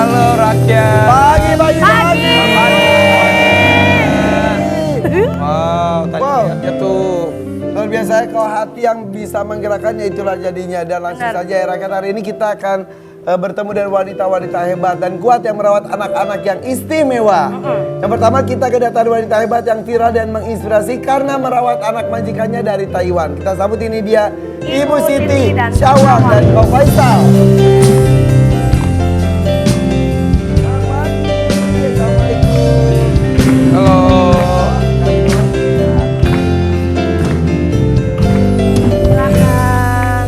Halo rakyat. Pagi. Wow, tadi Wow. lihatnya tuh. Luar biasa ya, kalau hati yang bisa menggerakkannya itulah jadinya. Dan langsung Benar. saja ya rakyat, hari ini kita akan bertemu dengan wanita-wanita hebat dan kuat yang merawat anak-anak yang istimewa. Yang pertama kita kedatangan wanita hebat yang viral dan menginspirasi karena merawat anak majikannya dari Taiwan. Kita sambut ini dia Ibu Siti dan Syawang dan Kau Faisal. Halo. Silakan.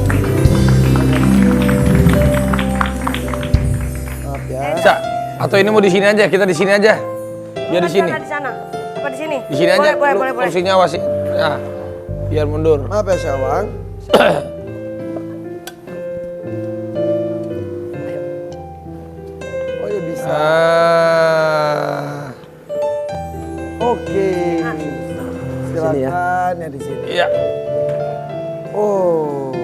Maaf ya. Bisa. Atau ini mau di sini aja? Kita di sini aja. Biar di sini. Di sana. Apa di sini? Di sini aja. Boleh. Lu kursinya awas. Nah, biar mundur. Maaf ya Syawang. Oh ya bisa. Oke. Silakan ya di sini. Iya. Oh.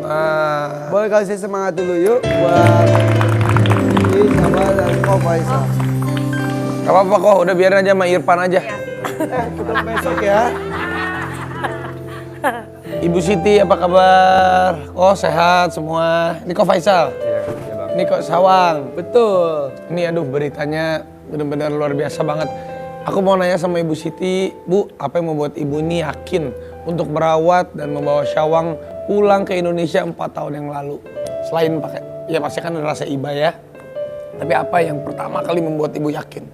Nah, Boleh kasih semangat dulu yuk buat Siti sama dan Kau Faisal. gak apa-apa kok. Udah biarin aja sama Irfan aja. Ketemu besok ya. Ibu Siti apa kabar? Oh sehat semua. Ini kok Faisal? Ini kok Syawang. Betul. Ini aduh beritanya benar-benar luar biasa banget. Aku mau nanya sama Ibu Siti, Bu, apa yang membuat Ibu ini yakin untuk merawat dan membawa Syawang pulang ke Indonesia 4 tahun yang lalu? Selain pakai, ya pasti kan ada rasa iba ya. Tapi apa yang pertama kali membuat Ibu yakin?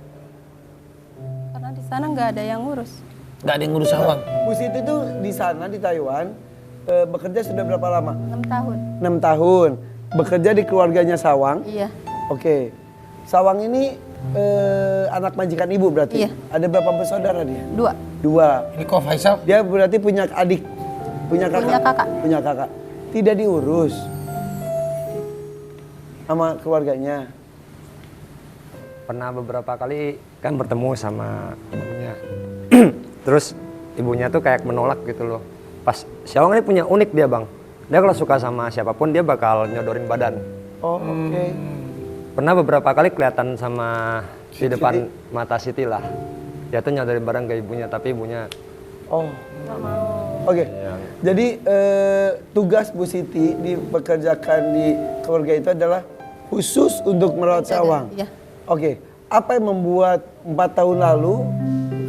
Karena di sana nggak ada yang ngurus. Gak ada yang ngurus Syawang. Bu Siti tuh di sana di Taiwan bekerja sudah berapa lama? 6 tahun. 6 tahun. Bekerja di keluarganya Syawang. Iya. Oke. Syawang ini anak majikan ibu berarti? Iya. Ada berapa bersaudara dia? 2. 2. Ini kok Faisal? Dia berarti punya adik? Punya kakak? Punya kakak. Punya kakak. Tidak diurus sama keluarganya? Pernah beberapa kali kan bertemu sama ibunya. Terus ibunya tuh kayak menolak gitu loh. Pas Syawang ini punya unik dia bang. Dia kalau suka sama siapapun dia bakal nyodorin badan. Oh oke. Pernah beberapa kali kelihatan sama di depan mata Siti lah. Dia tuh nyodorin badan ke ibunya tapi ibunya Oh. Oke. Jadi tugas Bu Siti dipekerjakan di keluarga itu adalah khusus untuk merawat Syawang. Iya. Oke. Apa yang membuat 4 tahun lalu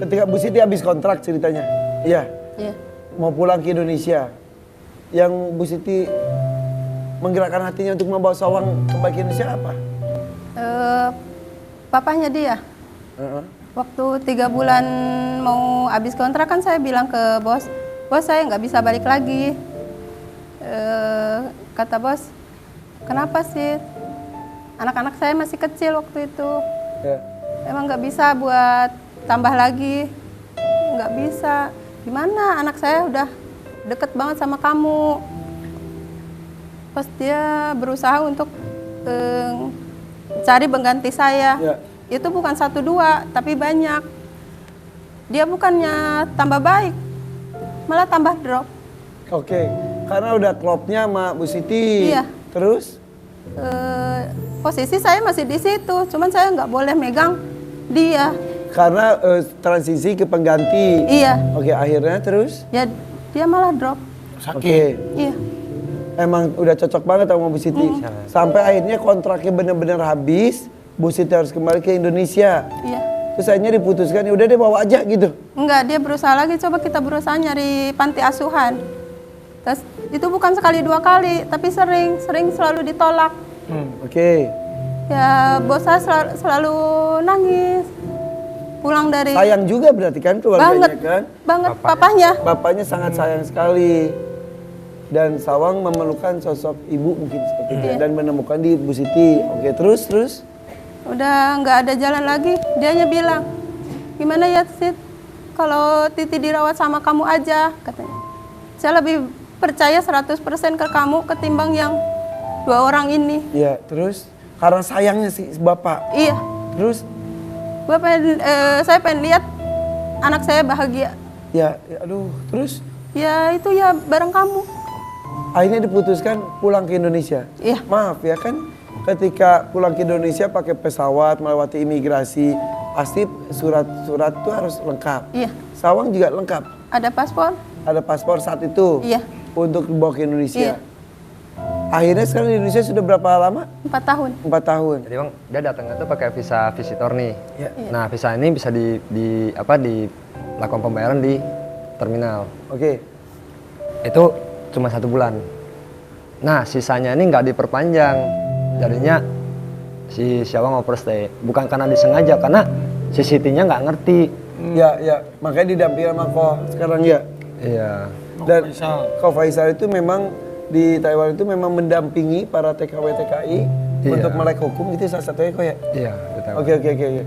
ketika Bu Siti habis kontrak ceritanya? Iya. Iya. Mau pulang ke Indonesia. Yang Bu Siti menggerakkan hatinya untuk membawa Syawang kembali ke Indonesia apa? Papahnya dia. Heeh. Waktu 3 bulan mau habis kontrak kan saya bilang ke bos, bos saya nggak bisa balik lagi. Kata bos, kenapa sih? Anak-anak saya masih kecil waktu itu. Ya. Emang nggak bisa buat tambah lagi, nggak bisa. Gimana anak saya udah deket banget sama kamu. Pas dia berusaha untuk cari pengganti saya. Ya. Itu bukan 1-2, tapi banyak. Dia bukannya tambah baik, malah tambah drop. Oke. Karena udah klopnya sama Bu Siti. Iya. Terus? Posisi saya masih di situ, cuman saya nggak boleh megang dia. Karena transisi ke pengganti. Iya, Oke, akhirnya terus? ya dia malah drop. Oke. Iya, Emang udah cocok banget sama Bu Siti. Sampai akhirnya kontraknya benar-benar habis, Bu Siti harus kembali ke Indonesia. iya. Terus akhirnya diputuskan, ya udah deh bawa aja gitu. Enggak, dia berusaha lagi. Coba kita berusaha nyari panti asuhan. Terus itu bukan sekali 2 kali, tapi sering selalu ditolak. Oke. Ya bos saya selalu nangis. Pulang dari Sayang juga berarti kan keluarganya banget, kan? banget papahnya. Bapaknya sangat sayang sekali. Dan Syawang memerlukan sosok ibu mungkin seperti itu. Dan menemukan di Bu Siti. Oke, terus? Udah nggak ada jalan lagi. Dianya bilang, gimana ya Sid, kalau Titi dirawat sama kamu aja, katanya. Saya lebih percaya 100% ke kamu ketimbang yang 2 orang ini. Iya, terus? Karena sayangnya si bapak. Iya, Terus? saya pengen lihat anak saya bahagia. Ya, aduh, terus? Ya itu ya bareng kamu. Akhirnya diputuskan pulang ke Indonesia. Iya. Maaf ya kan, ketika pulang ke Indonesia pakai pesawat melewati imigrasi, pasti surat-surat tuh harus lengkap. Iya. Sawang juga lengkap. Ada paspor? Ada paspor saat itu. Iya. Untuk dibawa ke Indonesia. Iya. Akhirnya sekarang di Indonesia sudah berapa lama? 4 tahun. 4 tahun. Jadi bang, dia datangnya tuh pakai visa visitor nih. Ya. Nah visa ini bisa dilakukan pembayaran di terminal. Oke. Itu cuma 1 bulan. Nah sisanya ini nggak diperpanjang. Jadinya si Syawang overstay. Bukan karena disengaja, karena si Siti-nya nggak ngerti. Ya. Makanya didampingi sama Ko sekarang ya. Iya. Dan Faisal. Ko Faisal itu memang di Taiwan itu memang mendampingi para TKW TKI Iya. untuk melek hukum itu salah satunya Ko ya. Iya. Betul. Oke.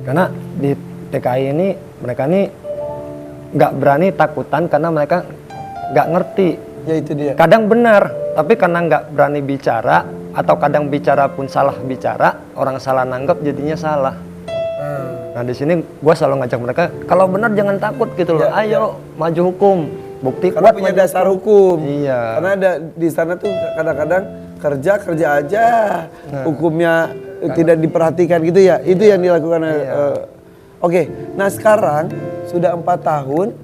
Karena di TKI ini mereka nih nggak berani takutan karena mereka nggak ngerti. Ya itu dia. Kadang benar, tapi karena nggak berani bicara atau kadang bicara pun salah bicara, orang salah nanggap jadinya salah. Nah di sini gue selalu ngajak mereka, kalau benar jangan takut gitu loh, Ya, ayo maju hukum, bukti Karena kuat punya maju dasar hukum. Iya. Karena ada di sana tuh kadang-kadang kerja aja, hukumnya tidak diperhatikan gitu ya. Itu yang dilakukan. Oke. Nah sekarang sudah 4 tahun,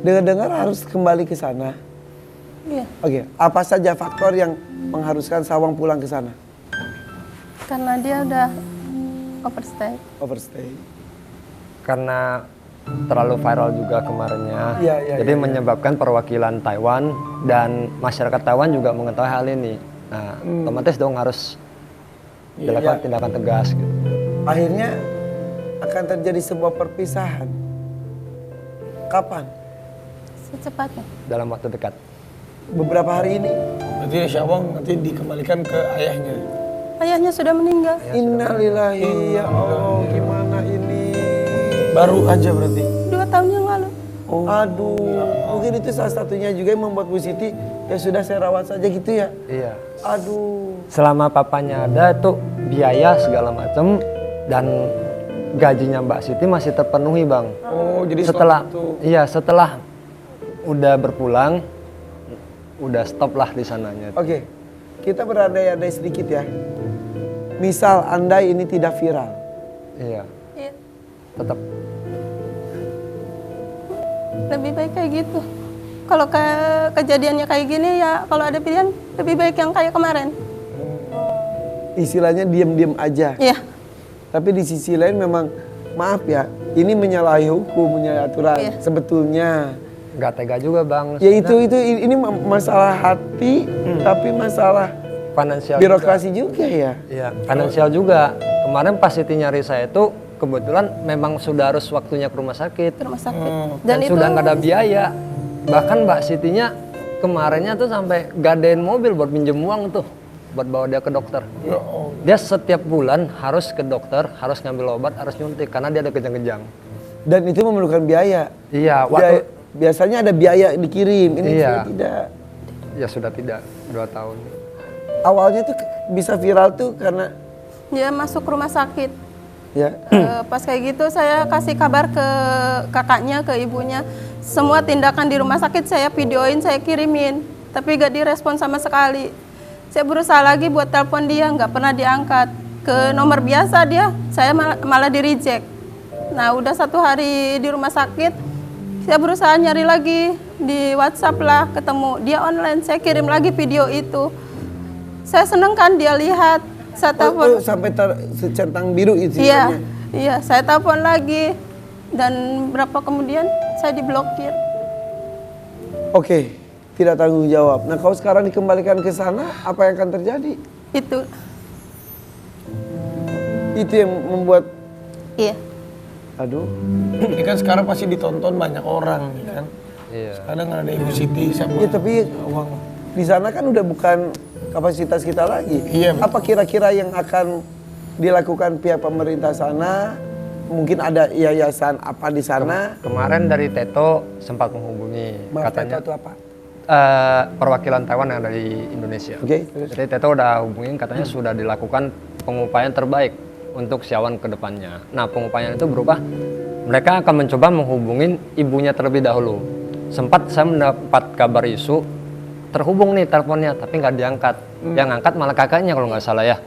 dengar-dengar harus kembali ke sana. Iya. Oke. Apa saja faktor yang mengharuskan Sawang pulang ke sana? Karena dia udah overstay. Overstay. Karena terlalu viral juga kemarinnya, Iya, jadi menyebabkan perwakilan Taiwan dan masyarakat Taiwan juga mengetahui hal ini. Nah otomatis dong harus dilakukan tindakan tegas gitu. Akhirnya akan terjadi sebuah perpisahan. Kapan? Secepatnya. Dalam waktu dekat. Beberapa hari ini. Berarti Syawang nanti dikembalikan ke ayahnya. Ayahnya sudah meninggal. Innalillahi ya Allah, gimana ini? Baru aja berarti. 2 tahun yang lalu. Aduh, mungkin itu salah satunya juga yang membuat Bu Siti ya sudah saya rawat saja gitu ya. Iya. Aduh. Selama papanya ada tuh biaya segala macam dan gajinya Mbak Siti masih terpenuhi bang. Oh, jadi setelah udah berpulang, udah stop lah di sananya. Oke, kita berandai-andai sedikit ya. Misal andai ini tidak viral, Iya, Iya. tetap. Lebih baik kayak gitu. Kalau kejadiannya kayak gini ya kalau ada pilihan lebih baik yang kayak kemarin. istilahnya diam-diam aja. Iya. Tapi di sisi lain memang maaf ya, ini menyalahi hukum, menyalahi aturan Iya. sebetulnya. Nggak tega juga bang. Ya itu ini masalah hati, tapi masalah Finansial birokrasi juga ya. Iya, finansial juga. Kemarin pas Siti nyari saya itu kebetulan memang sudah harus waktunya ke rumah sakit. Ke rumah sakit. Dan sudah nggak ada biaya. Bahkan Mbak Sitinya kemarinnya tuh sampai gadein mobil buat pinjem uang tuh. Buat bawa dia ke dokter. Dia setiap bulan harus ke dokter, harus ngambil obat, harus nyuntik. Karena dia ada kejang-kejang. Dan itu memerlukan biaya. Iya, waktu... Biasanya ada biaya dikirim, ini Iya. tidak. Ya sudah tidak, 2 tahun. Awalnya tuh bisa viral tuh karena Dia masuk rumah sakit. ya Pas kayak gitu saya kasih kabar ke kakaknya, ke ibunya. Semua tindakan di rumah sakit saya videoin, saya kirimin. Tapi gak direspon sama sekali. Saya berusaha lagi buat telepon dia, nggak pernah diangkat. Ke nomor biasa dia, saya malah di reject. Nah udah 1 hari di rumah sakit, saya berusaha nyari lagi di WhatsApp lah, ketemu dia online. Saya kirim lagi video itu. Saya seneng kan dia lihat. Saya telepon. sampai secentang biru itu. Iya, iya. Saya telepon lagi dan berapa kemudian saya diblokir. Oke, tidak tanggung jawab. Nah, kalau sekarang dikembalikan ke sana, apa yang akan terjadi? Itu yang membuat, Iya. aduh, Ini kan sekarang pasti ditonton banyak orang nih kan. Iya. Kadang ada Ibu Siti sama ya tapi Syawang. di sana kan udah bukan kapasitas kita lagi. Iya, betul. Apa kira-kira yang akan dilakukan pihak pemerintah sana? Mungkin ada yayasan apa di sana? Kemarin dari Teto sempat menghubungi. Maaf, Katanya itu apa? perwakilan Taiwan yang ada di Indonesia. Oke, terus? Jadi Teto udah hubungin, katanya sudah dilakukan pengupayaan terbaik untuk Syawang ke depannya. Nah, pengupayaan itu berupa mereka akan mencoba menghubungin ibunya terlebih dahulu. Sempat saya mendapat kabar isu terhubung nih teleponnya, tapi nggak diangkat. Yang angkat malah kakaknya kalau nggak salah ya.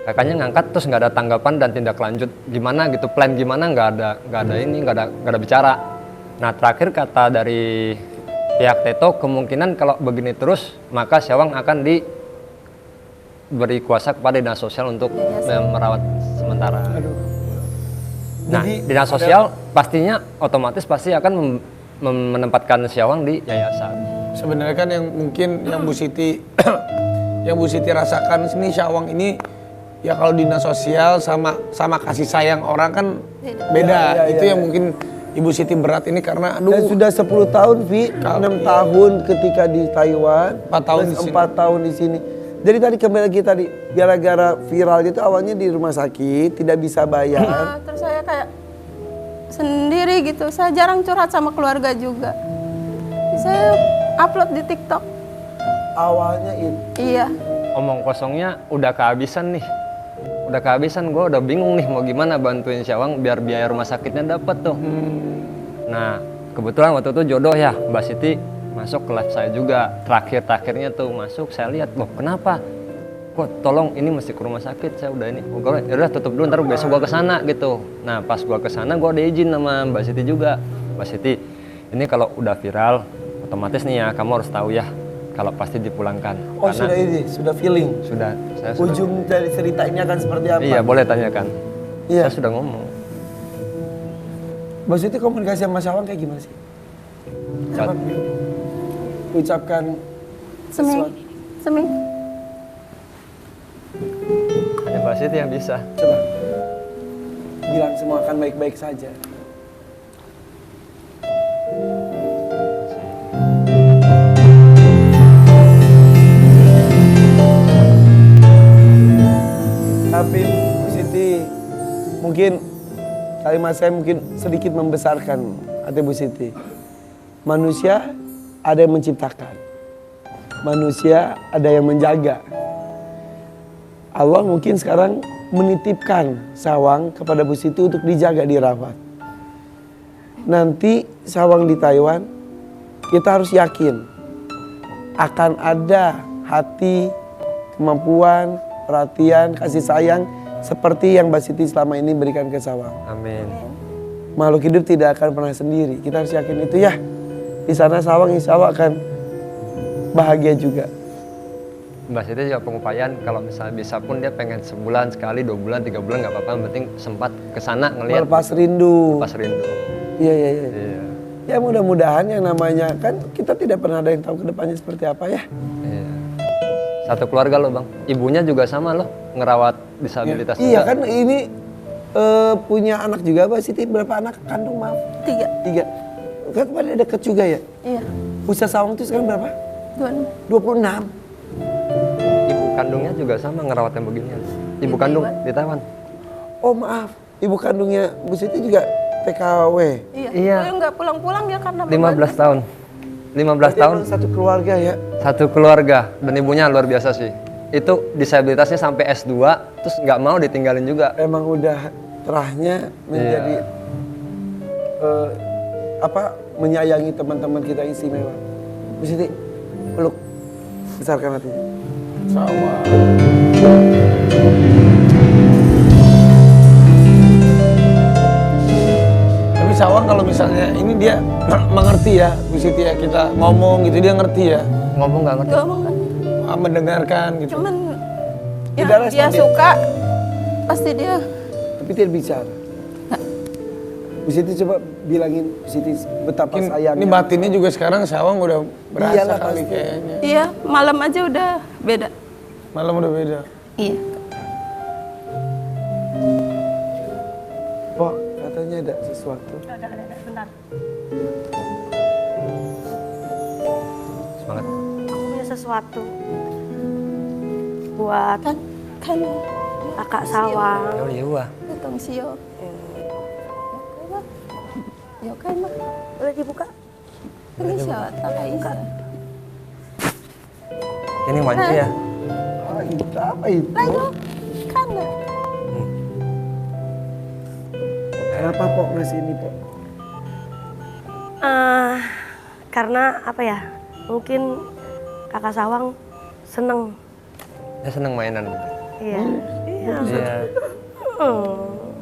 Kakaknya ngangkat terus nggak ada tanggapan dan tindak lanjut gimana gitu, plan gimana nggak ada bicara. Nah terakhir kata dari pihak Teto, kemungkinan kalau begini terus maka Syawang akan diberi kuasa kepada dinas sosial untuk merawat sementara. Nah dinas sosial pastinya otomatis pasti akan menempatkan Syawang di yayasan. Sebenarnya kan yang mungkin yang Bu Siti yang Bu Siti rasakan sini Syawang ini ya kalau dinas sosial sama kasih sayang orang kan beda. Itu yang mungkin Ibu Siti berat ini karena Dan sudah 10 tahun, Vi. 6 tahun ketika di Taiwan. 4 tahun di sini. 4 tahun di sini. Jadi tadi kembali lagi tadi, gara-gara viral itu awalnya di rumah sakit, tidak bisa bayar. Nah, terus saya kayak sendiri gitu. Saya jarang curhat sama keluarga juga. Saya upload di TikTok. Awalnya itu. Iya. Omong kosongnya udah kehabisan nih. Udah kehabisan, gue udah bingung nih mau gimana bantuin Syawang biar biaya rumah sakitnya dapat tuh. Nah kebetulan waktu itu jodoh ya, Mbak Siti masuk kelas saya juga. Terakhirnya tuh masuk, saya lihat loh kenapa? Kok tolong ini mesti ke rumah sakit, saya udah ini. Ya udah tutup dulu, ntar besok gue kesana gitu. Nah pas gue kesana gue ada izin sama Mbak Siti juga. Mbak Siti, ini kalau udah viral, otomatis nih ya kamu harus tahu ya. Kalau pasti dipulangkan. Oh sudah ini, sudah feeling. Sudah, saya sudah. Ujung dari cerita ini akan seperti apa? Iya, boleh tanyakan. Iya. Saya sudah ngomong. Mbak Siti komunikasi sama Syawang kayak gimana sih? Coba ucapkan Seming. Hanya Mbak Siti yang bisa. Coba bilang semua akan baik-baik saja. Tapi Bu Siti, mungkin kalimat saya mungkin sedikit membesarkan hati Bu Siti. Manusia ada yang menciptakan, manusia ada yang menjaga. Allah mungkin sekarang menitipkan Syawang kepada Bu Siti untuk dijaga, dirawat. Nanti Syawang di Taiwan, kita harus yakin akan ada hati, kemampuan, perhatian, kasih sayang seperti yang Mbak Siti selama ini berikan ke Syawang. Amin. Makhluk hidup tidak akan pernah sendiri. Kita harus yakin itu ya. Di sana Syawang insya Allah akan bahagia juga. Mbak Siti juga pengupayaan kalau misalnya bisa pun dia pengen sebulan sekali, 2 bulan, 3 bulan nggak apa-apa, yang penting sempat kesana ngelihat. Melepas rindu. Pas rindu. Iya. Iya. Ya mudah-mudahan yang namanya kan kita tidak pernah ada yang tahu kedepannya seperti apa ya. Iya. Satu keluarga loh bang, ibunya juga sama loh ngerawat disabilitas Iya juga. kan ini punya anak juga Mbak Siti, berapa anak kandung maaf? 3. 3. Kan pada deket juga ya. Iya. Usia Syawang itu sekarang berapa? 26. Ibu kandungnya juga sama ngerawat yang beginian. Ibu kandung di Taiwan. Oh maaf, ibu kandungnya Bu Siti juga TKW. Iya. Saya nggak pulang-pulang ya karena 15 tahun. 15 tahun. Emang satu keluarga ya. Satu keluarga dan ibunya luar biasa sih. Itu disabilitasnya sampai S2 terus nggak mau ditinggalin juga. Emang udah terahnya menjadi menyayangi teman-teman kita yang istimewa. Bu Siti, peluk, besarkan hatinya. sama. Tapi Syawang kalau misalnya ini dia mengerti ya, Bu Siti ya, kita ngomong gitu dia ngerti ya, Ngomong nggak ngerti. Gak mau kan. mendengarkan gitu. Cuman Tidak ya, dia respon. suka pasti dia Tapi tidak bicara. Bu Siti coba bilangin Bu Siti betapa Mungkin sayangnya. ini batinnya juga sekarang Syawang udah berasa Iyalah, kali pasti. kayaknya. iya malam aja udah beda. Malam udah beda. Iya. Pok, katanya ada sesuatu. Ada, bentar. Semangat. Aku punya sesuatu buat Kan kakak Syawang. Oh iya wah. datang sio. Yo kan mah. Boleh dibuka? Ini siapa Aisyah. Ini mancu ya. Ah, itu apa itu? Lalu kan Kenapa Pok ngasih ini Pok? Karena apa ya? Mungkin kakak Syawang seneng. Dia seneng mainan gitu. Iya. Iya.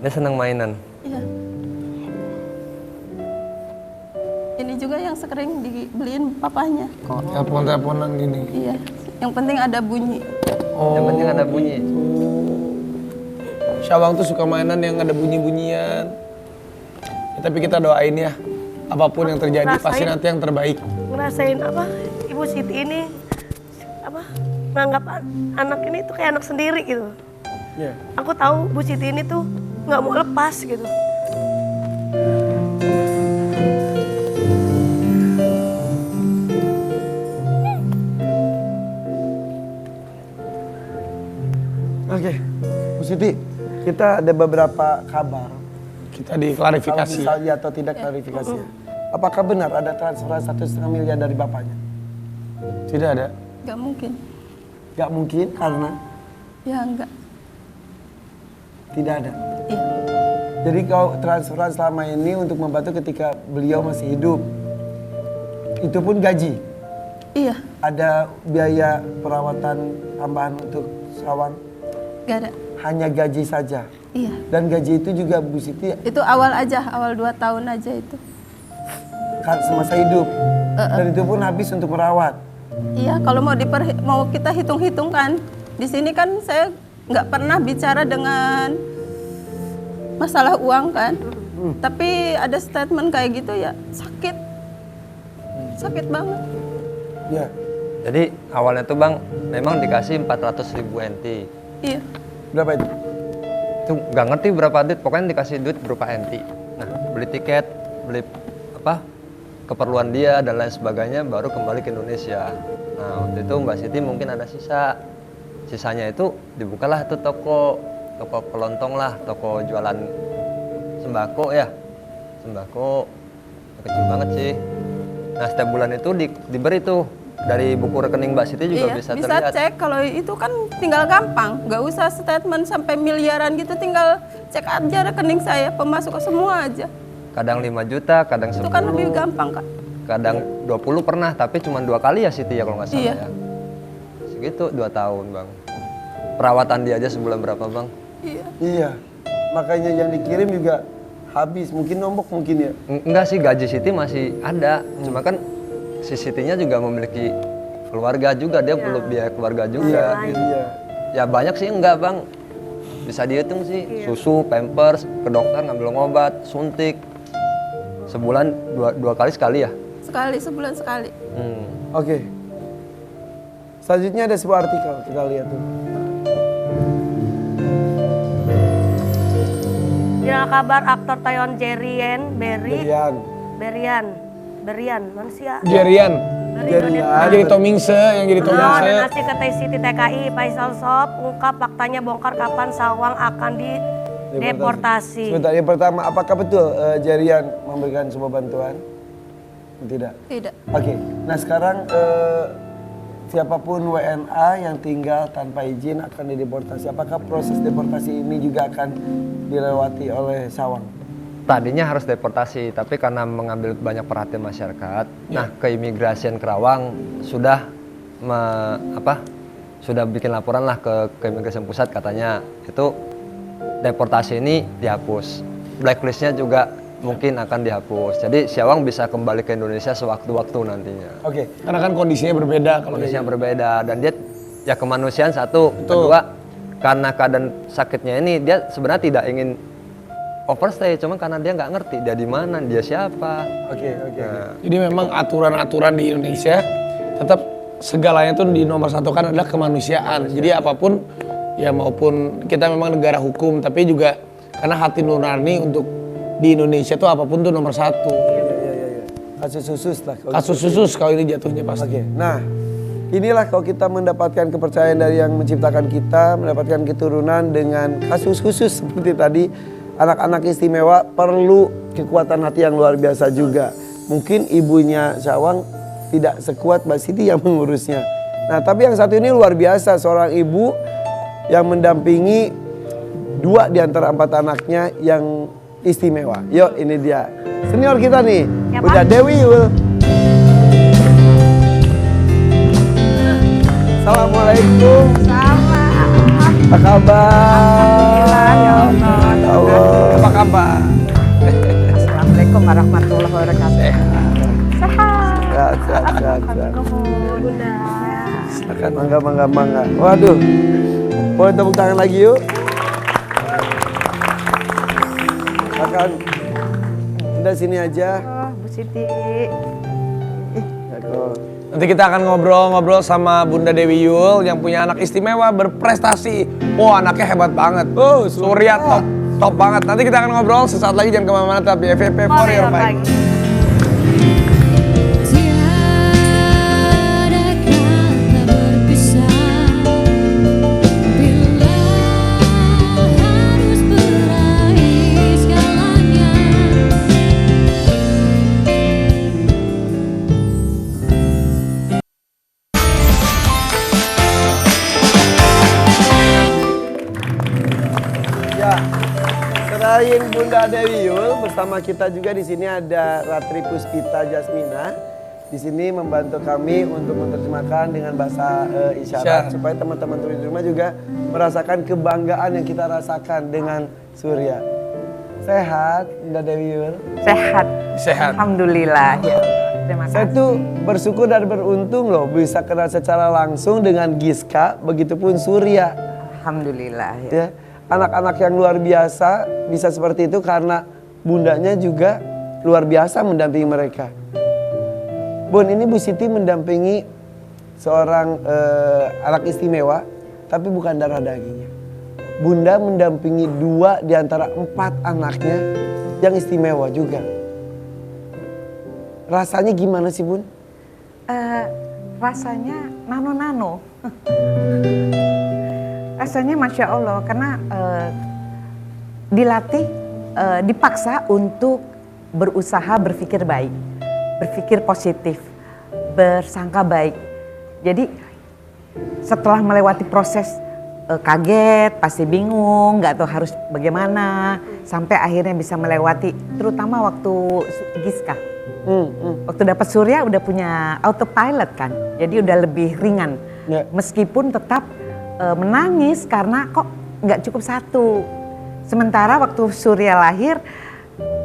Dia senang mainan. Iya. Ini juga yang sering dibeliin papahnya. Telepon-teleponan gini. Iya. Yang penting ada bunyi. Yang penting ada bunyi. Syawang tuh suka mainan yang ada bunyi-bunyian. Ya, tapi kita doain ya, apapun yang terjadi pasti nanti yang terbaik. Ngerasain apa? Ibu Siti ini apa? Menganggap anak ini tuh kayak anak sendiri gitu. Iya. Aku tahu Bu Siti ini tuh nggak mau lepas gitu. Oke, Bu Siti, kita ada beberapa kabar. Kita Kalau diklarifikasi. bisa ya atau tidak klarifikasi. Apakah benar ada transferan 1,5 miliar dari bapaknya? Tidak ada. Gak mungkin. Gak mungkin karena Ya enggak. tidak ada. Iya. Jadi kau transferan selama ini untuk membantu ketika beliau masih hidup. Itu pun gaji. Iya. Ada biaya perawatan tambahan untuk Syawang. Gak ada. Hanya gaji saja. Iya. Dan gaji itu juga Bu Siti Itu awal aja, awal 2 tahun aja itu. kan semasa hidup. Dan itu pun habis untuk merawat. Iya, kalau mau kita hitung-hitung kan, di sini kan saya nggak pernah bicara dengan masalah uang kan. Tapi ada statement kayak gitu ya sakit, sakit banget. Ya. Jadi awalnya tuh Bang, memang dikasih 400.000 NT. Iya, Berapa itu? Itu nggak ngerti berapa duit, pokoknya dikasih duit berupa NT. Nah, beli tiket, beli apa, keperluan dia dan lain sebagainya, baru kembali ke Indonesia. Nah, waktu itu Mbak Siti mungkin ada sisa. Sisanya itu dibukalah tuh toko kelontong lah, toko jualan sembako ya. Sembako kecil banget sih. Nah, setiap bulan itu diberi tuh dari buku rekening Mbak Siti juga iya, bisa bisa terlihat. cek. Kalau itu kan tinggal gampang, nggak usah statement sampai miliaran gitu, tinggal cek aja rekening saya, pemasukan semua aja. Kadang 5 juta, kadang 10. Itu kan lebih gampang kak. Kadang 20 pernah, tapi cuma 2 kali ya Siti ya kalau nggak salah Iya. ya. Segitu 2 tahun Bang. Perawatan dia aja sebulan berapa Bang? Iya. Iya. Makanya yang dikirim juga habis. Mungkin nombok mungkin ya. Enggak sih, gaji Siti masih ada. Cuma kan si Sitinya juga memiliki keluarga juga, dia perlu biaya keluarga juga. Gitu. Iya. Ya banyak sih enggak Bang. Bisa dihitung sih, susu, pampers, ke dokter ngambil obat, suntik. Sebulan dua kali sekali ya? Sekali, sebulan sekali. Oke. Selanjutnya ada sebuah artikel, kita lihat tuh. Ya kabar aktor Taeyeon Berian. Berian, mana sih ya? Jerian. Jerian. Yang jadi Tomingse, yang jadi Oh, Tomingse. dan nasi ke Siti TKI, Faisal Sob ungkap faktanya bongkar kapan Syawang akan dideportasi. Sebentar, yang pertama, apakah betul Jerian memberikan sebuah bantuan? Tidak. Tidak. Oke. Nah sekarang siapapun WNA yang tinggal tanpa izin akan dideportasi. Apakah proses deportasi ini juga akan dilewati oleh Syawang? Tadinya harus deportasi, tapi karena mengambil banyak perhatian masyarakat, nah keimigrasian Kerawang sudah sudah bikin laporan lah ke keimigrasian pusat, katanya itu deportasi ini dihapus, blacklistnya juga mungkin akan dihapus. Jadi Syawang bisa kembali ke Indonesia sewaktu-waktu nantinya. Oke. Karena kan kondisinya berbeda kalau Kondisi yang berbeda dan dia ya kemanusiaan satu, kedua karena keadaan sakitnya ini dia sebenarnya tidak ingin overstay, cuma karena dia nggak ngerti dia di mana, dia siapa. Oke. Jadi memang aturan-aturan di Indonesia tetap segalanya tuh di nomor satu kan adalah kemanusiaan. Jadi apapun ya maupun kita memang negara hukum, tapi juga karena hati nurani untuk di Indonesia tuh apapun tuh nomor satu. Iya. Kasus khusus lah. Kasus khusus kalau ini jatuhnya pasti. Oke. Nah, inilah kalau kita mendapatkan kepercayaan dari yang menciptakan kita, mendapatkan keturunan dengan kasus khusus seperti tadi. Anak-anak istimewa perlu kekuatan hati yang luar biasa juga. Mungkin ibunya Syawang tidak sekuat Mbak Siti yang mengurusnya. Nah, tapi yang satu ini luar biasa, seorang ibu yang mendampingi 2 di antara 4 anaknya yang istimewa. Yuk, ini dia senior kita nih, Ya, Bunda Pak. Dewi Yul. Assalamualaikum. Sama. Apa kabar? Ya Allah. Allah. Apa kabar? Assalamualaikum warahmatullahi wabarakatuh. Sehat. Sehat, sehat, sehat. Bunda. Silakan, mangga. Waduh, boleh tepuk tangan lagi yuk. Silakan, udah sini aja. Bu Siti. Nanti kita akan ngobrol-ngobrol sama Bunda Dewi Yul yang punya anak istimewa berprestasi. Oh, anaknya hebat banget. Oh, Surya top banget. Nanti kita akan ngobrol sesaat lagi, jangan kemana-mana, tapi FVP for your bike. Tiada kata berpisah bila harus berakhir segalanya. Ya, selain Bunda Dewi Yul, bersama kita juga di sini ada Ratri Puspita Jasmina. Di sini membantu kami untuk menerjemahkan dengan bahasa isyarat supaya teman-teman di rumah juga merasakan kebanggaan yang kita rasakan dengan Surya. Sehat, Bunda Dewi Yul? Sehat. Alhamdulillah. Ya. Terima kasih. Saya tuh bersyukur dan beruntung loh bisa kenal secara langsung dengan Giska, begitupun Surya. Alhamdulillah. Ya. Ya, anak-anak yang luar biasa bisa seperti itu karena bundanya juga luar biasa mendampingi mereka. Bun, ini Bu Siti mendampingi seorang anak istimewa, tapi bukan darah dagingnya. Bunda mendampingi 2 di antara 4 anaknya yang istimewa juga. Rasanya gimana sih, Bun? Rasanya nano-nano. Rasanya Masya Allah, karena dilatih, dipaksa untuk berusaha berpikir baik, berpikir positif, bersangka baik. Jadi setelah melewati proses kaget, pasti bingung, nggak tahu harus bagaimana, sampai akhirnya bisa melewati, terutama waktu Giska. Waktu dapat Surya udah punya autopilot kan, jadi udah lebih ringan. Ya. Meskipun tetap menangis karena kok nggak cukup 1. Sementara waktu Surya lahir,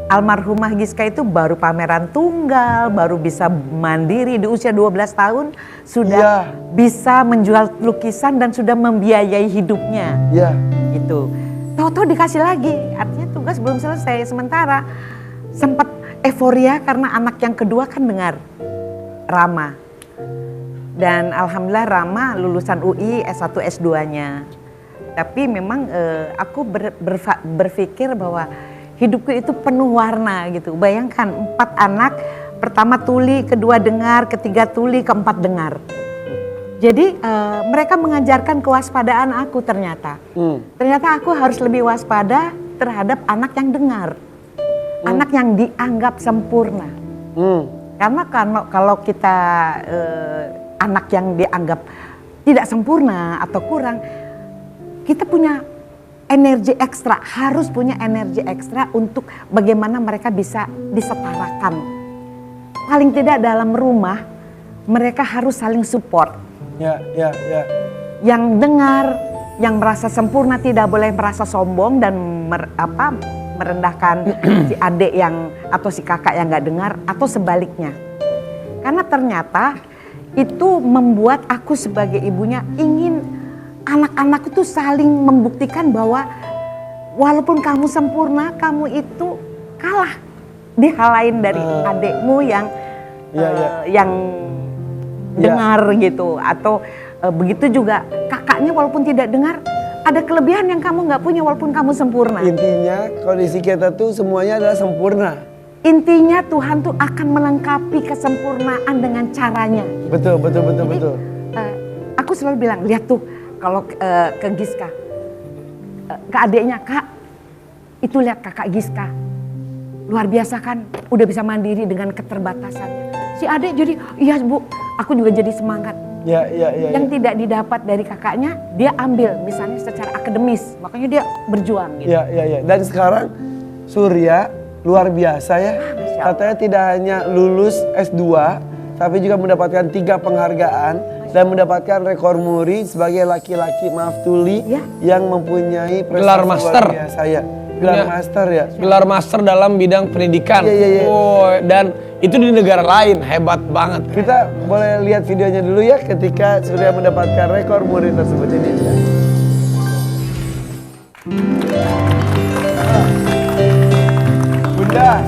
almarhumah Giska itu baru pameran tunggal, baru bisa mandiri di usia 12 tahun, sudah bisa menjual lukisan dan sudah membiayai hidupnya. Ya. Gitu. Tahu-tahu dikasih lagi, artinya tugas belum selesai. Sementara sempat euforia karena anak yang kedua kan dengar Rama. Dan alhamdulillah Rama lulusan UI S1 S2-nya. Tapi memang aku berpikir bahwa hidupku itu penuh warna gitu. Bayangkan 4 anak, pertama tuli, kedua dengar, ketiga tuli, keempat dengar. Jadi mereka mengajarkan kewaspadaan aku ternyata. Ternyata aku harus lebih waspada terhadap anak yang dengar. Anak yang dianggap sempurna. Karena kalau kita anak yang dianggap tidak sempurna atau kurang, kita punya energi ekstra, harus punya energi ekstra untuk bagaimana mereka bisa disetarakan. Paling tidak dalam rumah, mereka harus saling support. Ya. Yang dengar, yang merasa sempurna tidak boleh merasa sombong dan merendahkan si adik yang atau si kakak yang nggak dengar atau sebaliknya. Karena ternyata itu membuat aku sebagai ibunya ingin anak-anak itu saling membuktikan bahwa walaupun kamu sempurna, kamu itu kalah di hal lain dari adikmu yang dengar gitu. Atau begitu juga kakaknya walaupun tidak dengar, ada kelebihan yang kamu nggak punya walaupun kamu sempurna. Intinya kondisi kita tuh semuanya adalah sempurna. Intinya Tuhan tuh akan melengkapi kesempurnaan dengan caranya. Betul. Aku selalu bilang, lihat tuh kalau ke Giska, ke adiknya, Kak, itu lihat kakak Giska. Luar biasa kan, udah bisa mandiri dengan keterbatasannya. Si adik jadi, iya Bu, aku juga jadi semangat. Ya. Yang tidak didapat dari kakaknya, dia ambil misalnya secara akademis. Makanya dia berjuang gitu. Ya. Dan sekarang Surya luar biasa ya. Katanya tidak hanya lulus S2, tapi juga mendapatkan 3 penghargaan. dan mendapatkan rekor muri sebagai laki-laki tuli Ya. yang mempunyai prestasi Gelar master. luar biasa ya. Gelar Punya master ya. Gelar master dalam bidang pendidikan. Iya. Oh, dan itu di negara lain, hebat banget. Kita boleh lihat videonya dulu ya ketika Surya mendapatkan rekor muri tersebut ini. Bunda,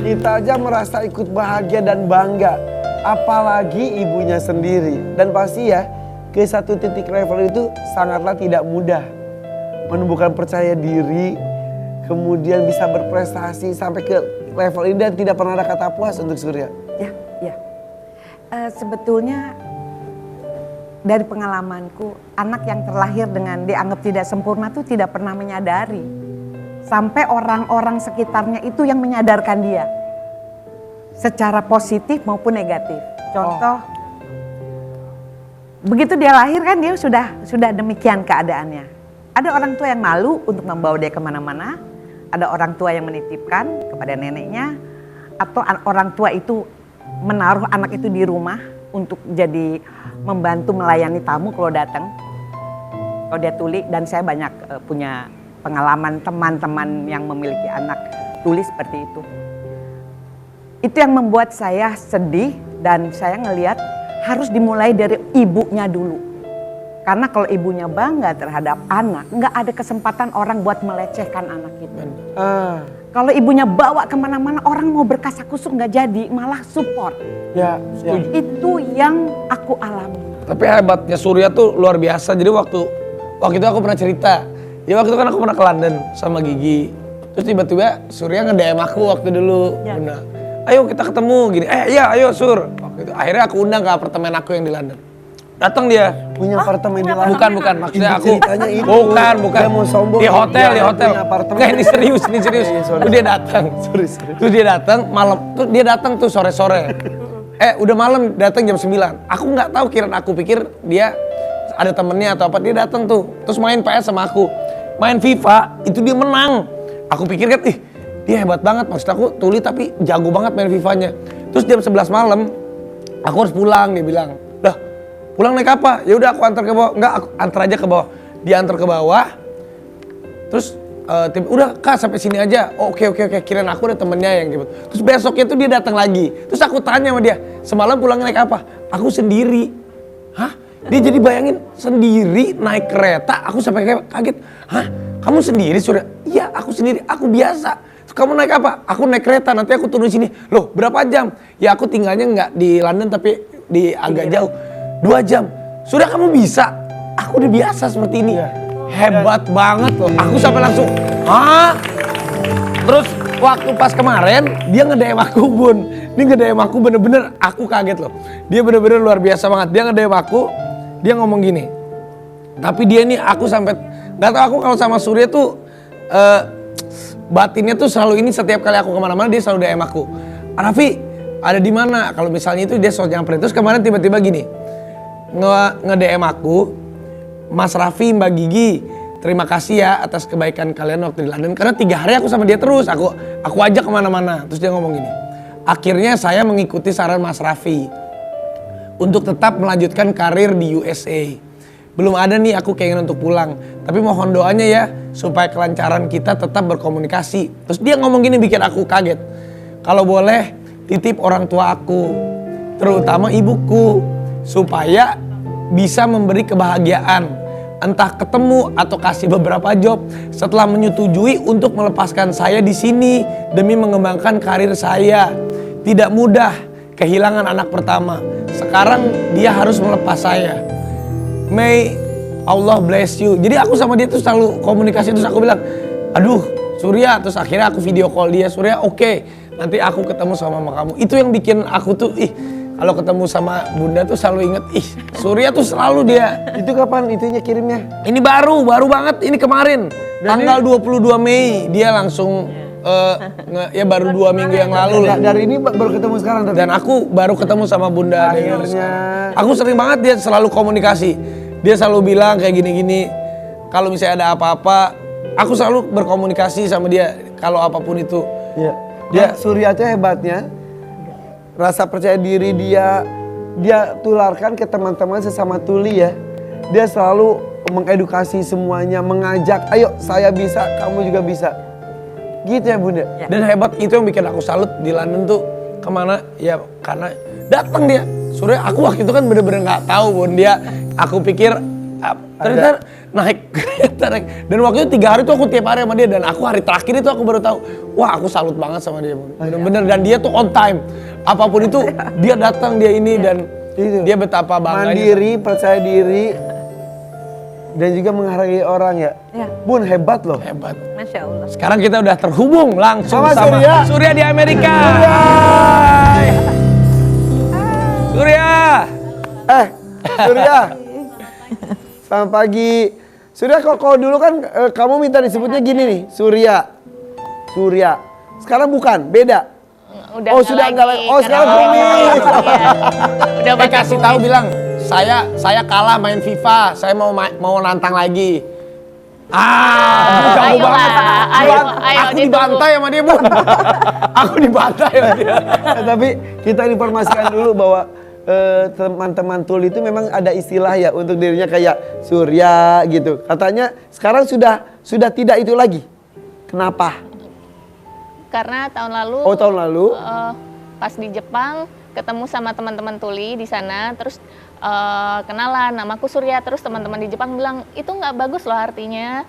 kita aja merasa ikut bahagia dan bangga, apalagi ibunya sendiri. Dan pasti ya, ke satu titik level itu sangatlah tidak mudah. Menumbuhkan percaya diri, kemudian bisa berprestasi sampai ke level ini dan tidak pernah ada kata puas untuk Surya. Ya. Sebetulnya dari pengalamanku, anak yang terlahir dengan dianggap tidak sempurna itu tidak pernah menyadari. Sampai orang-orang sekitarnya itu yang menyadarkan dia. Secara positif maupun negatif. Contoh, begitu dia lahir kan dia sudah demikian keadaannya. Ada orang tua yang malu untuk membawa dia kemana-mana. Ada orang tua yang menitipkan kepada neneknya. Atau orang tua itu menaruh anak itu di rumah untuk jadi membantu melayani tamu kalau datang. Kalau dia tuli, dan saya banyak punya pengalaman teman-teman yang memiliki anak tuli seperti itu. Itu yang membuat saya sedih dan saya ngelihat harus dimulai dari ibunya dulu. Karena kalau ibunya bangga terhadap anak, nggak ada kesempatan orang buat melecehkan anak itu. Kalau ibunya bawa kemana-mana, orang mau berkasakusuk nggak jadi, malah support. Ya, Itu yang aku alami. Tapi hebatnya Surya tuh luar biasa. Jadi waktu itu aku pernah cerita. Ya waktu itu kan aku pernah ke London sama Gigi. Terus tiba-tiba Surya nge-DM aku waktu dulu. Ya. Bunda, ayo kita ketemu gini. Iya ayo Sur. Waktu itu akhirnya aku undang ke apartemen aku yang di London. Datang dia. punya apartemen di London. Bukan maksudnya Inti aku. ceritanya itu. Bukan. Dia mau sombong. Di hotel. Dia punya apartemen. Enggak, ini serius. sorry. Terus dia datang. Sorry. Terus dia datang malam. Terus dia datang tuh sore-sore. Udah malam datang jam 9. Aku nggak tahu, aku pikir dia ada temennya atau apa. Dia datang tuh. Terus main PS sama aku. Main FIFA, itu dia menang. Aku pikir kan, dia hebat banget. Maksud aku tuli tapi jago banget main FIFA-nya. Terus jam 11 malam, aku harus pulang, dia bilang. Dah, pulang naik apa? Ya udah aku antar ke bawah. Enggak, aku antar aja ke bawah. Dia antar ke bawah. Terus udah Kak sampai sini aja. Oh, oke. Kirain aku ada temennya yang gitu. Terus besoknya tuh dia datang lagi. Terus aku tanya sama dia, semalam pulang naik apa? Aku sendiri. Hah? Dia jadi bayangin sendiri naik kereta. Aku sampai kaget. Hah? Kamu sendiri Surya? Iya, aku sendiri. Aku biasa. Terus kamu naik apa? Aku naik kereta. Nanti aku turun sini. Loh, berapa jam? Ya aku tinggalnya nggak di London tapi di agak jauh. 2 jam. Surya kamu bisa? Aku udah biasa seperti ini. Hebat banget loh. Aku sampai langsung, hah? Terus waktu pas kemarin dia nge-DM aku Bun. Dia nge-DM aku bener-bener aku kaget loh. Dia bener-bener luar biasa banget. Dia nge-DM aku, dia ngomong gini. Tapi dia nih aku sampai gak tau, aku kalau sama Surya tuh batinnya tuh selalu ini, setiap kali aku kemana-mana dia selalu DM aku. Raffi ada di mana? Kalau misalnya itu dia selalu nyamperin. Terus kemarin tiba-tiba gini nge-DM aku, Mas Raffi, Mbak Gigi, terima kasih ya atas kebaikan kalian waktu di London. Karena 3 hari aku sama dia terus, aku ajak kemana-mana. Terus dia ngomong gini, akhirnya saya mengikuti saran Mas Raffi untuk tetap melanjutkan karir di USA. Belum ada nih aku keinginan untuk pulang, tapi mohon doanya ya supaya kelancaran kita tetap berkomunikasi. Terus dia ngomong gini bikin aku kaget. Kalau boleh titip orang tua aku, terutama ibuku, supaya bisa memberi kebahagiaan, entah ketemu atau kasih beberapa job setelah menyetujui untuk melepaskan saya di sini demi mengembangkan karir saya. Tidak mudah kehilangan anak pertama. Sekarang dia harus melepas saya. May Allah bless you. Jadi aku sama dia tuh selalu komunikasi. Terus aku bilang, aduh Surya. Terus akhirnya aku video call dia. Surya oke, nanti aku ketemu sama mama kamu. Itu yang bikin aku tuh kalau ketemu sama Bunda tuh selalu inget, Surya tuh selalu dia. Itu kapan itunya kirimnya? Ini baru banget, ini kemarin. Tanggal 22 Mei dia langsung, ya baru 2 minggu yang lalu lah. Dari ini baru ketemu sekarang? Dan aku baru ketemu sama Bunda. Akhirnya. Aku sering banget dia selalu komunikasi. Dia selalu bilang kayak gini-gini. Kalau misalnya ada apa-apa, aku selalu berkomunikasi sama dia. Kalau apapun itu. Iya. Dia Surya tuh hebatnya. Rasa percaya diri dia dia tularkan ke teman-teman sesama tuli ya. Dia selalu mengedukasi semuanya, mengajak, ayo saya bisa, kamu juga bisa. Gitu ya Bunda? Dan hebat itu yang bikin aku salut di London tuh kemana ya karena datang dia. Surya aku waktu itu kan bener-bener nggak tahu Bun dia. Aku pikir ternyata naik kereta naik. Dan waktu itu 3 hari tuh aku tiap hari sama dia dan aku hari terakhir itu aku baru tahu. Wah aku salut banget sama dia Bun. Bener-bener dan dia tuh on time. Apapun itu dia datang dia ini dan Itu. dia betapa bangganya. Mandiri, percaya diri, dan juga menghargai orang ya. Bun hebat loh. Hebat. Masya Allah. Sekarang kita udah terhubung langsung Sama sama Surya. Surya di Amerika. Surya. Surya. Selamat pagi. Surya kalau dulu kan kamu minta disebutnya gini nih, Surya. Surya. Sekarang bukan, beda. Udah Oh, sudah enggak lagi. Oh, sekarang Bumi. Udah Dia kasih tahu bilang, saya kalah main FIFA, saya mau nantang lagi. Jauh ayo banget. lah, ayo, Aku ditunggu. dibantai sama dia, Bun. Aku dibantai sama dia. Tapi kita informasikan dulu bahwa teman-teman tuli itu memang ada istilah ya untuk dirinya kayak Surya gitu. Katanya sekarang sudah tidak itu lagi. Kenapa? Karena tahun lalu, Oh, tahun lalu. Pas di Jepang ketemu sama teman-teman tuli di sana, terus kenalan, namaku Surya, terus teman-teman di Jepang bilang itu nggak bagus loh artinya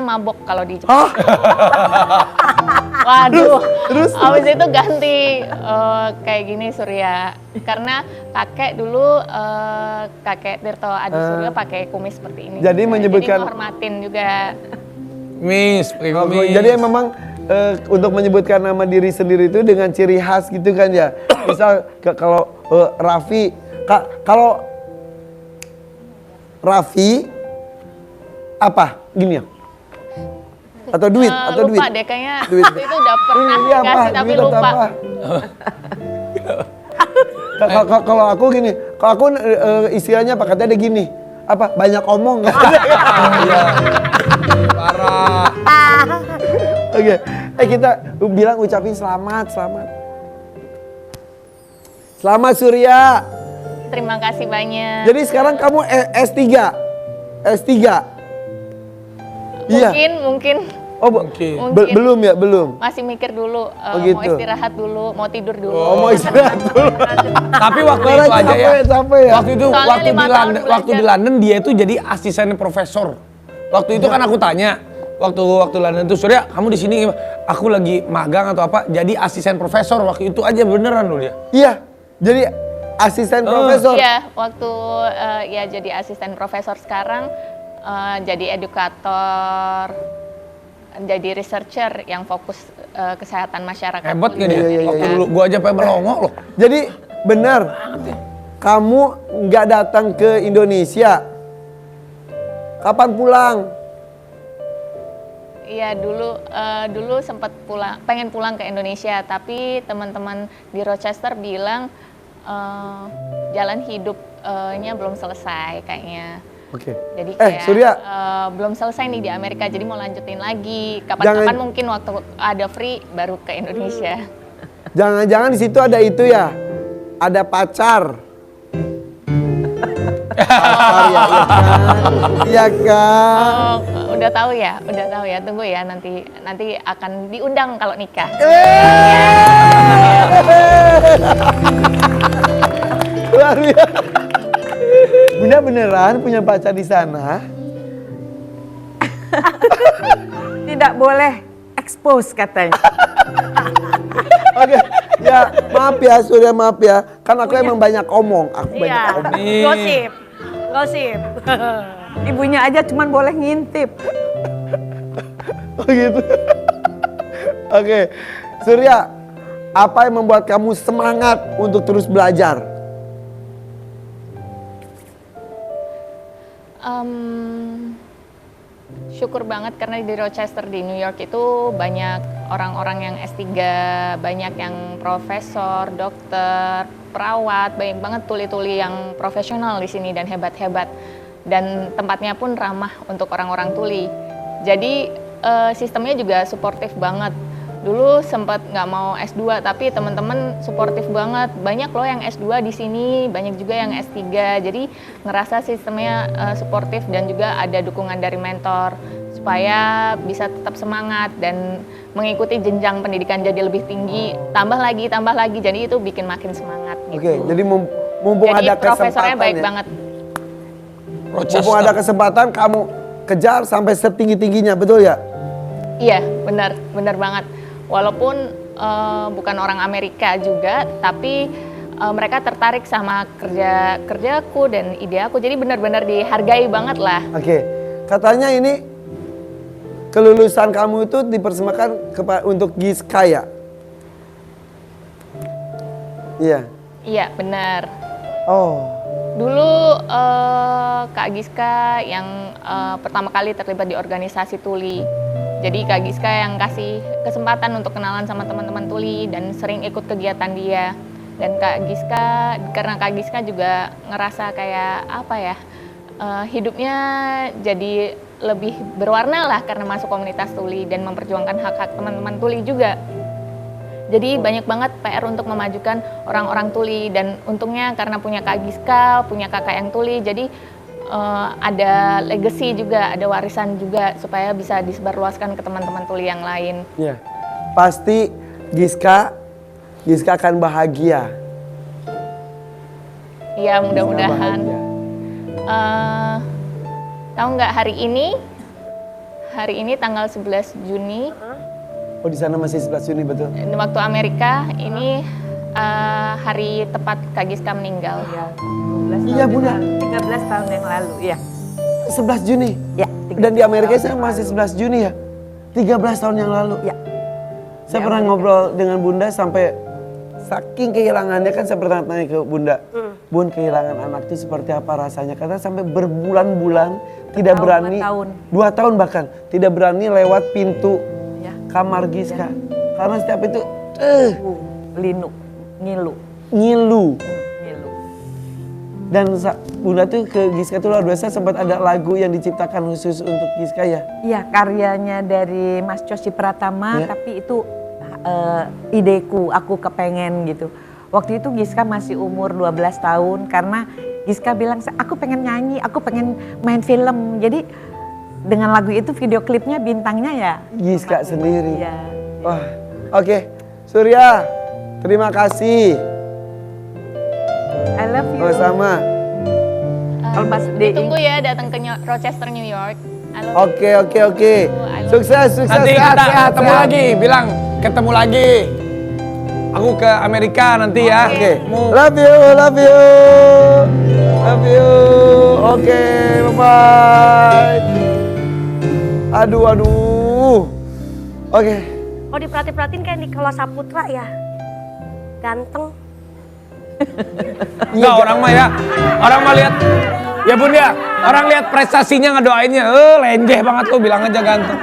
mabok kalau di Jepang. Waduh, Terus? abis itu ganti kayak gini Surya, karena kakek dulu kakek Tirto Adi Surya pakai kumis seperti ini. Jadi menyebutkan- jadi menghormatin juga. Miss, pakai kumis. Jadi memang untuk menyebutkan nama diri sendiri itu dengan ciri khas gitu kan ya. Misal kalau Raffi, kalau Raffi apa? Gini ya? Atau duit? Atau duit? Lupa deh kayaknya Duit. waktu itu udah pernah Ini apa? dikasih tapi Duit atau lupa. apa? Kalau aku gini, kalau aku istilahnya apa? Katanya ada gini, apa? Banyak omong. Parah. Oke, kita bilang ucapin selamat. Selamat Surya. Terima kasih banyak. Jadi sekarang kamu S3. Iya. Mungkin Oh, Mungkin. belum ya, belum. masih mikir dulu, mau gitu. istirahat dulu, mau tidur dulu. Oh, mau istirahat dulu. Tapi waktu Karena itu aja ya. capek ya. Waktu itu Soalnya waktu 5 tahun belajar. waktu di London dia itu jadi asisten profesor. Waktu itu kan aku tanya, waktu London itu Surya, kamu di sini gimana? Aku lagi magang atau apa? Jadi asisten profesor waktu itu aja beneran loh dia. Iya. Jadi asisten profesor. Iya, waktu ya jadi asisten profesor, sekarang jadi edukator, jadi researcher yang fokus kesehatan masyarakat. Hebat tuli gak dia? Iya, Waktu dulu gua aja pengen melongo loh. Jadi benar. Kamu nggak datang ke Indonesia. Kapan pulang? Iya, dulu sempat pengen pulang ke Indonesia, tapi teman-teman di Rochester bilang jalan hidupnya belum selesai kayaknya. Oke. Jadi kayak Surya. belum selesai nih di Amerika, jadi mau lanjutin lagi. Kapan-kapan Jangan- mungkin waktu ada free baru ke Indonesia. Jangan-jangan di situ ada itu ya? Ada pacar. Pacar ya, iya kan? Iya kan? Oh, udah tahu ya, tunggu ya, nanti akan diundang kalau nikah. Luar biasa. Bunda beneran punya pacar di sana? Tidak boleh expose katanya. Oke, ya maaf ya Surya, maaf ya. Kan aku emang banyak omong, Iya, gosip. Ibunya aja cuman boleh ngintip. Oh gitu. Oke, Surya, apa yang membuat kamu semangat untuk terus belajar? Syukur banget karena di Rochester di New York itu banyak orang-orang yang S3, banyak yang profesor, dokter, perawat, banyak banget tuli-tuli yang profesional di sini dan hebat-hebat. Dan tempatnya pun ramah untuk orang-orang tuli. Jadi sistemnya juga suportif banget. Dulu sempat nggak mau S2, tapi teman-teman suportif banget. Banyak loh yang S2 di sini, banyak juga yang S3. Jadi ngerasa sistemnya suportif dan juga ada dukungan dari mentor supaya bisa tetap semangat dan mengikuti jenjang pendidikan jadi lebih tinggi. Tambah lagi. Jadi itu bikin makin semangat. Gitu. Oke, jadi mumpung Jadi ada profesornya kesempatan baik ya. banget. Mumpung ada kesempatan kamu kejar sampai setinggi-tingginya, betul ya? Iya, benar banget. Walaupun bukan orang Amerika juga, tapi mereka tertarik sama kerjaku dan ide aku. Jadi benar-benar dihargai banget lah. Oke, katanya ini kelulusan kamu itu dipersembahkan untuk Giska ya? Iya. Iya, benar. Oh. Dulu Kak Giska yang pertama kali terlibat di organisasi Tuli. Jadi Kak Giska yang kasih kesempatan untuk kenalan sama teman-teman Tuli dan sering ikut kegiatan dia. Dan Kak Giska, karena Kak Giska juga ngerasa kayak apa ya, hidupnya jadi lebih berwarna lah karena masuk komunitas Tuli dan memperjuangkan hak-hak teman-teman Tuli juga. Jadi banyak banget PR untuk memajukan orang-orang Tuli dan untungnya karena punya Kak Giska, punya kakak yang Tuli, jadi ada legacy juga, ada warisan juga supaya bisa disebarluaskan ke teman-teman Tuli yang lain. Iya. Pasti Giska akan bahagia. Iya, mudah-mudahan. Tahu nggak hari ini tanggal 11 Juni. Oh, di sana masih 11 Juni betul? Waktu Amerika ini hari tepat Kak Giska meninggal. Iya, Bunda. 13 tahun yang lalu, iya. 11 Juni? Ya, Dan di Amerika saya masih 11 Juni ya? 13 tahun yang lalu? Ya. Saya pernah ngobrol dengan Bunda sampai saking kehilangannya kan saya pernah tanya ke Bunda. Bun, kehilangan anak itu seperti apa rasanya? Karena sampai berbulan-bulan tidak berani. 2 tahun bahkan. Tidak berani lewat pintu kamar Giska. Karena setiap itu ngilu. Dan Bunda tuh ke Giska tuh luar biasa, sempat ada lagu yang diciptakan khusus untuk Giska ya? Iya, karyanya dari Mas Cosi Pratama, Ya. tapi itu ideku, aku kepengen gitu. Waktu itu Giska masih umur 12 tahun karena Giska bilang, aku pengen nyanyi, aku pengen main film. Jadi dengan lagu itu video klipnya bintangnya ya Giska sendiri. Iya. Wah, oke. Surya, terima kasih. I love you. Sama-sama. Kalau Mas D. Tunggu ya datang ke Rochester, New York. I love Oke. Sukses. Nanti sehat, kita sehat, ketemu sehat. lagi, bilang ketemu lagi. Aku ke Amerika nanti ya. Oke. Mau Love you. Oke, bye-bye. Aduh. Oke. Oh, diperhatiin kayak Nikola Saputra ya. Ganteng. enggak orang mah ya. Orang mah lihat ya Bun ya. Orang lihat prestasinya ngedoainnya. Lenjeh banget lu, bilang aja ganteng.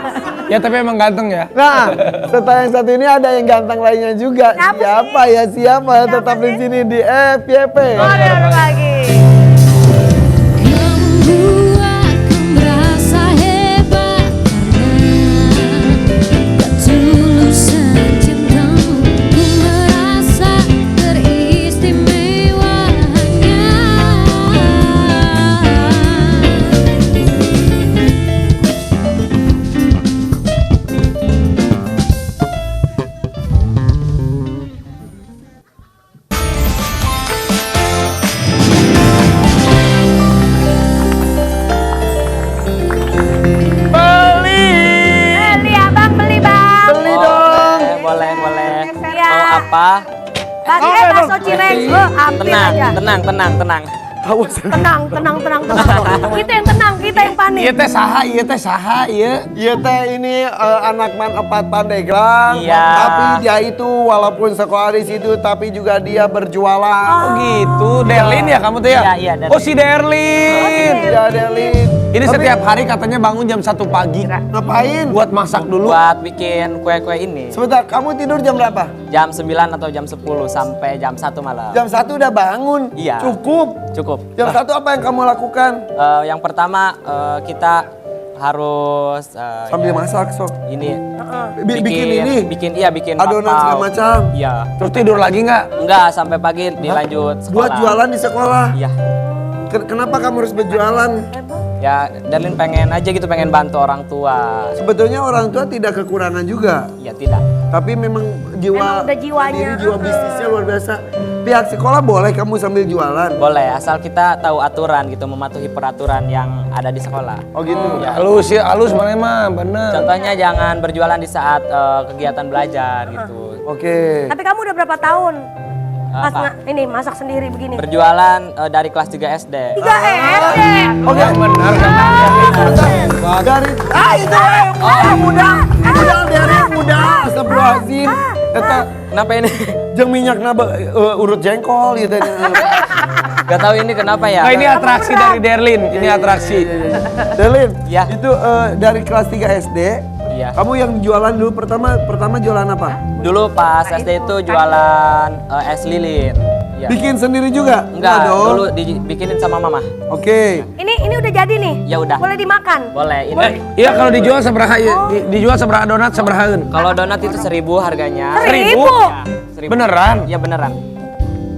Ya tapi emang ganteng ya. Nah, setelah yang satu ini ada yang ganteng lainnya juga. Siapa? Tetap di sini di FYP. Oh, ada lagi. Membuatku merasa hebat karena ketulusan cintamu, ku merasa teristimewanya. Beli abang, beli bang. Beli dong. Boleh. Iya. Mau apa? Bakso bakso cireng, ambil aja. Tenang. Tenang. Kita yang tenang, kita yang panik. Iya teh saha. Iya teh ini anak man epat Pandeglang. Iya. Tapi dia itu walaupun sekolah di situ tapi juga dia berjualan. Oh gitu, Derlin ya kamu tuh ya? Iya, Derlin. Oh si Derlin. Ya Delin. Ini setiap hari katanya bangun jam 1 pagi. Ngapain? Buat masak dulu. Buat bikin kue-kue ini. Sebentar, kamu tidur jam berapa? Jam 9 atau jam 10 sampai jam 1 malam. Jam 1 udah bangun. Iya. Cukup. Cukup. Jam 1 apa yang kamu lakukan? Yang pertama kita harus Sambil ya, masak sok. ini Bikin ini? bikin Adonan bakpao. segala macam. Iya. Terus tidur lagi nggak? Enggak, sampai pagi dilanjut sekolah. Buat jualan di sekolah. Iya. Kenapa kamu harus berjualan? Ya, Darlin pengen aja gitu, pengen bantu orang tua. Sebetulnya orang tua tidak kekurangan juga. Ya tidak. Tapi memang Emang jiwa udah jiwanya. mandiri, jiwa bisnisnya luar biasa. Pihak sekolah boleh kamu sambil jualan. Boleh, asal kita tahu aturan gitu, mematuhi peraturan yang ada di sekolah. Oh gitu. Halus ya, halus mana mah, bener. Contohnya jangan berjualan di saat kegiatan belajar gitu. Oke. Tapi kamu udah berapa tahun pas Apa? ini masak sendiri begini? Berjualan dari kelas 3 SD. 3 SD. Oke. Bener kan? Dari muda dari muda. Astagfirullahaladzim. Eta Kenapa ini? jeung minyakna urut jengkol gitu. Gak tahu ini kenapa ya? Nah, ini atraksi dari Derlin, ini atraksi. Delin, Ya. itu dari kelas 3 SD. Iya. Kamu yang jualan dulu pertama jualan apa? Dulu pas SD itu jualan es lilin. Ya. Bikin sendiri juga? Enggak, dong. dulu dibikinin sama mama. Oke. Ini udah jadi nih. Ya udah. Boleh dimakan. Boleh, ini. Iya kalau dijual seberapa ya? Dijual seberapa donat seberahaeun? Kalau donat itu 1.000 harganya. 1.000? Ya, 1.000. Beneran? Ya beneran.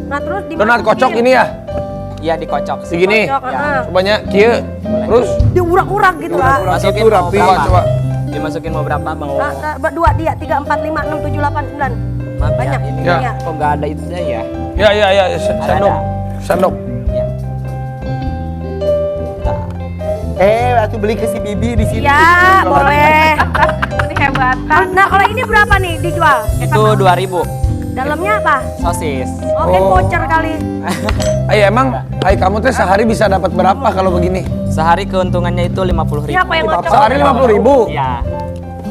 Nah terus dimasukin. Donat kocok ini ya? Ya dikocok. Segini. Kocok, Cobanya kieu. Terus diurak-urak gitu lah. Masukin Itu mau rapi. berapa? coba. Dimasukin mau berapa? Mau Dua dia 3, 4, 5, 6, 7, 8, 9. maaf Banyak. ya, ini Ya. kok nggak ada itunya ya? Ya, sendok. Sendok. Ya. Waktu beli ke si Bibi di sini. Ya boleh. Ini hebat. Nah kalau ini berapa nih dijual? Itu 2.000. Dalamnya apa? Sosis. Oke voucher kali. Ay emang, kamu teh sehari bisa dapat berapa kalau begini? Sehari keuntungannya itu 50.000. Siapa yang ngocok? Sehari 50.000. Iya.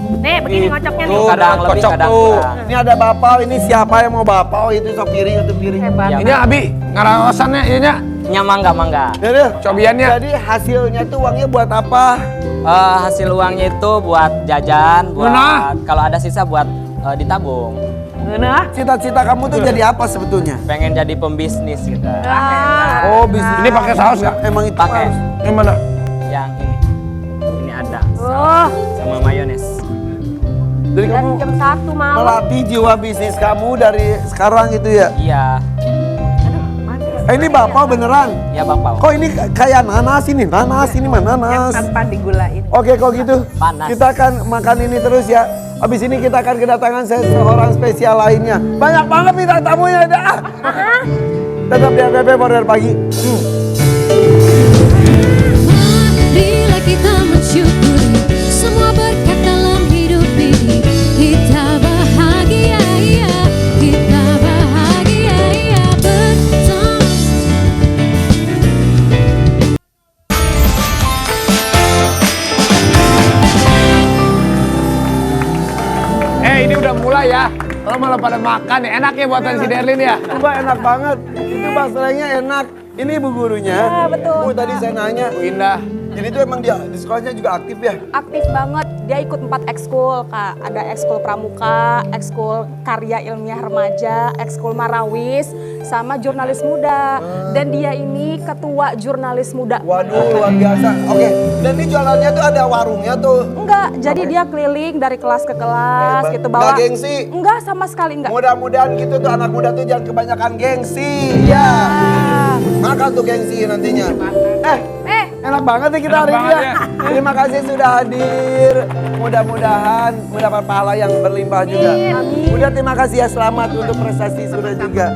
Nih begini ngocoknya nih. Tuh, Kadang donat lebih, kocok kadang tuh. kurang. Ini ada bapau, ini siapa yang mau bapau itu sop piring atau piring. Hebat. Ya, Ini Abi, ngaraosannya iya nya. nya mangga. Jadi, Cobiannya. Jadi hasilnya tuh uangnya buat apa? Hasil uangnya itu buat jajan, buat Nah. kalau ada sisa buat ditabung. Cita-cita kamu tuh jadi apa sebetulnya? Pengen jadi pembisnis gitu. Oh bisnis. Ini pakai saus nggak? Emang itu Pakai. harus. Yang mana? Yang ini. Ini ada Oh, sama mayones. Jadi dan kamu jam 1 malam. melatih jiwa bisnis kamu dari sekarang gitu ya? Iya, Ini bapau beneran? ya Bapak. Kok ini kayak nanas ini? Nanas ini mah nanas. Tanpa digulain. Oke kalau gitu Panas. kita akan makan ini terus ya. Habis ini kita akan kedatangan seorang spesial lainnya. Banyak banget bintang tamunya dah. Tetap di FPP Border Pagi. Bila kita mensyukuri semua berkat dalam hidup ini, kita bahagia, ya, kita bahagia, ya, bersama. Ini udah mulai ya. Kalau malah pada makan ya, enak ya buatan si Derlin ya. Coba enak banget. Itu basrengnya enak. Ini bu gurunya. betul. Bu tadi saya nanya. Bu Indah. Jadi itu emang dia di sekolahnya juga aktif ya? Aktif banget, dia ikut 4 ekskul Kak. Ada ekskul pramuka, ekskul karya ilmiah remaja, ekskul marawis, sama jurnalis muda. Dan dia ini ketua jurnalis muda. Waduh luar biasa. Oke. Dan ini jualannya tuh ada warungnya tuh. Enggak, jadi dia keliling dari kelas ke kelas Hebat. gitu Nggak bawa. gengsi? Enggak sama sekali enggak. Mudah-mudahan gitu tuh anak muda tuh jangan kebanyakan gengsi. Ya. Makan tuh gengsi nantinya. Enak banget nih kita Enak hari ini banget ya. Terima kasih sudah hadir. Mudah-mudahan mendapat pahala yang berlimpah juga. Udah terima kasih ya, selamat untuk prestasi sudah juga.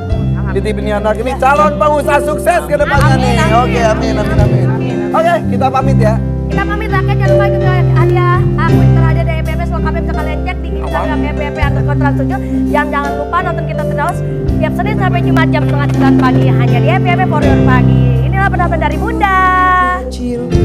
Di TV ini anak ini calon pengusaha sukses ke depannya nih. Oke, amin. Oke, kita pamit ya. Kita pamit rakyat, jangan lupa juga hadiah akun terhadiah dari EPP selengkapnya bisa kalian cek di Instagram EPP _7. Jangan lupa nonton kita terus tiap Senin sampai Jumat jam 8:30 pagi hanya di EPP Warrior Pagi. Inilah pendapat dari Bunda. Kecilku